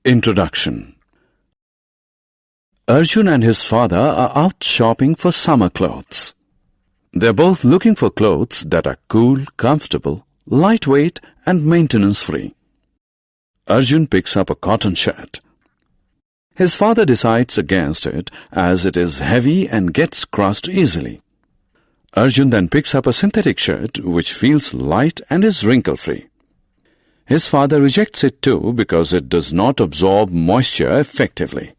Introduction. Arjun and his father are out shopping for summer clothes. They're both looking for clothes that are cool, comfortable, lightweight and maintenance-free. Arjun picks up a cotton shirt. His father decides against it as it is heavy and gets crushed easily. Arjun then picks up a synthetic shirt which feels light and is wrinkle-free. His father rejects it too because it does not absorb moisture effectively.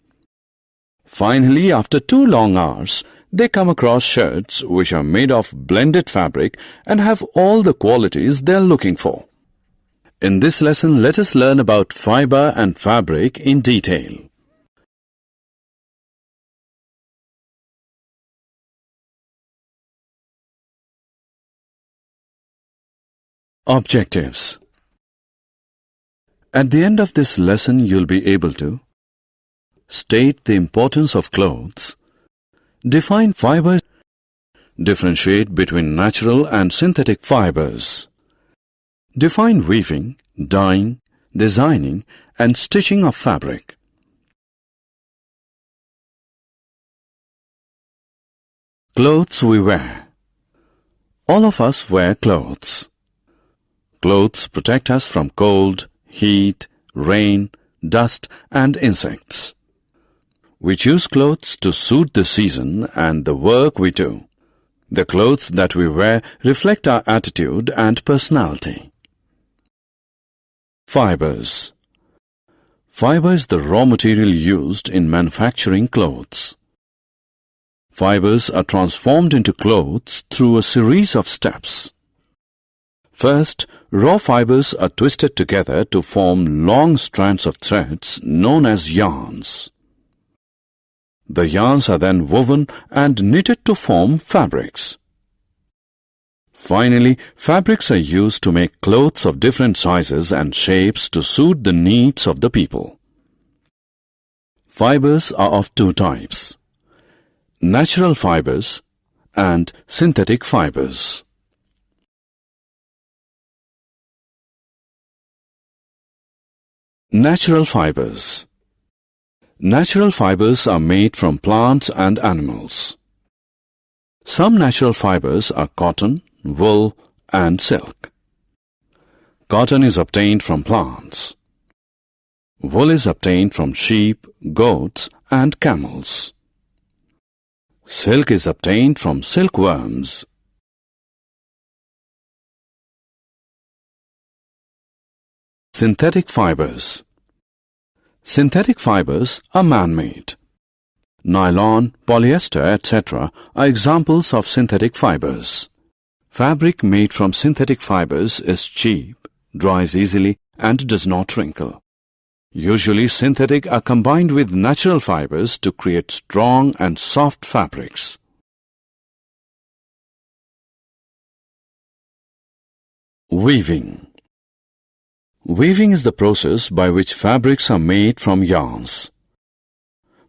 Finally, after 2 long hours, they come across shirts which are made of blended fabric and have all the qualities they are looking for. In this lesson, let us learn about fiber and fabric in detail. Objectives. At the end of this lesson, you'll be able to state the importance of clothes, define fibers, differentiate between natural and synthetic fibers, define weaving, dyeing, designing, and stitching of fabric. Clothes we wear. All of us wear clothes. Clothes protect us from cold, heat, rain, dust, and insects. We choose clothes to suit the season and the work we do. The clothes that we wear reflect our attitude and personality. Fibers. Fiber is the raw material used in manufacturing clothes. Fibers are transformed into clothes through a series of steps. First, raw fibers are twisted together to form long strands of threads known as yarns. The yarns are then woven and knitted to form fabrics. Finally, fabrics are used to make clothes of different sizes and shapes to suit the needs of the people. Fibers are of 2 types: natural fibers and synthetic fibers. Natural fibers. Natural fibers are made from plants and animals. Some natural fibers are cotton, wool, and silk. Cotton is obtained from plants. Wool is obtained from sheep, goats, and camels. Silk is obtained from silkworms. Synthetic fibers. Synthetic fibers are man-made. Nylon, polyester, etc. are examples of synthetic fibers. Fabric made from synthetic fibers is cheap, dries easily, and does not wrinkle. Usually, synthetic are combined with natural fibers to create strong and soft fabrics. Weaving. Weaving is the process by which fabrics are made from yarns.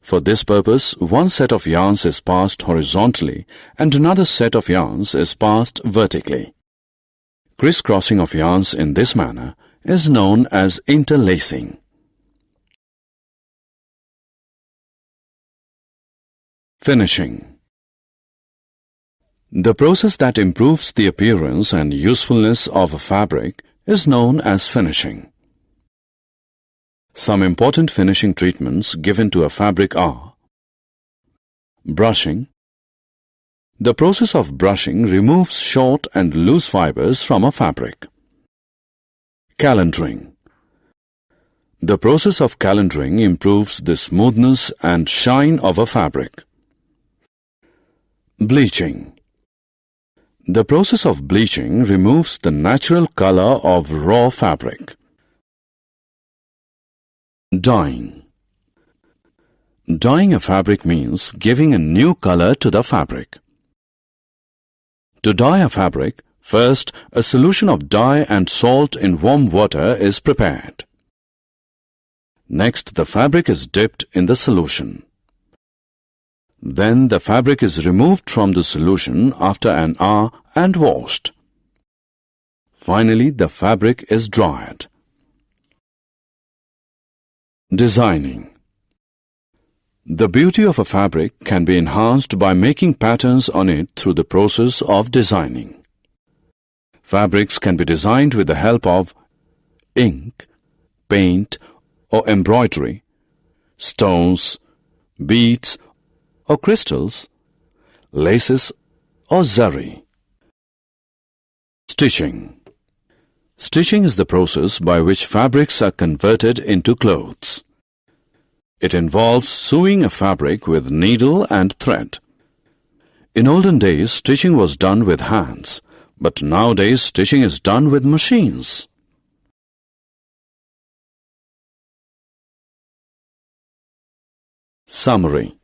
For this purpose, one set of yarns is passed horizontally and another set of yarns is passed vertically. Crisscrossing of yarns in this manner is known as interlacing. Finishing. The process that improves the appearance and usefulness of a fabric is known as finishing. Some important finishing treatments given to a fabric are brushing. The process of brushing removes short and loose fibers from a fabric. Calendering. The process of calendering improves the smoothness and shine of a fabric. Bleaching. The process of bleaching removes the natural color of raw fabric. Dyeing. Dyeing a fabric means giving a new color to the fabric. To dye a fabric, first a solution of dye and salt in warm water is prepared. Next, the fabric is dipped in the solution. Then the fabric is removed from the solution after an hour and washed. Finally, the fabric is dried. Designing. The beauty of a fabric can be enhanced by making patterns on it through the process of designing. Fabrics can be designed with the help of ink, paint or embroidery, stones, beads or crystals, laces or zari. Stitching. Stitching is the process by which fabrics are converted into clothes. It involves sewing a fabric with needle and thread. In olden days, stitching was done with hands, but nowadays stitching is done with machines. Summary.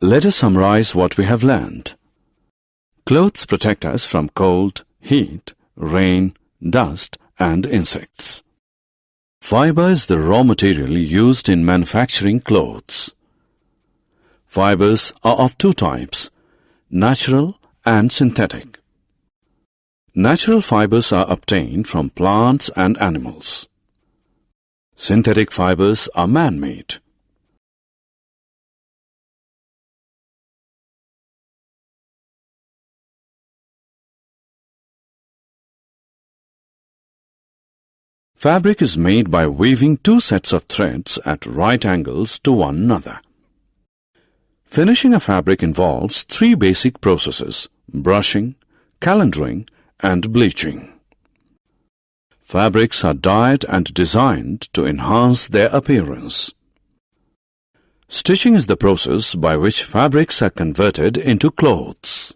Let us summarize what we have learned. Clothes protect us from cold, heat, rain, dust, and insects. Fiber is the raw material used in manufacturing clothes. Fibers are of two types, natural and synthetic. Natural fibers are obtained from plants and animals. Synthetic fibers are man-made. Fabric is made by weaving two sets of threads at right angles to one another. Finishing a fabric involves three basic processes: brushing, calendering, and bleaching. Fabrics are dyed and designed to enhance their appearance. Stitching is the process by which fabrics are converted into clothes.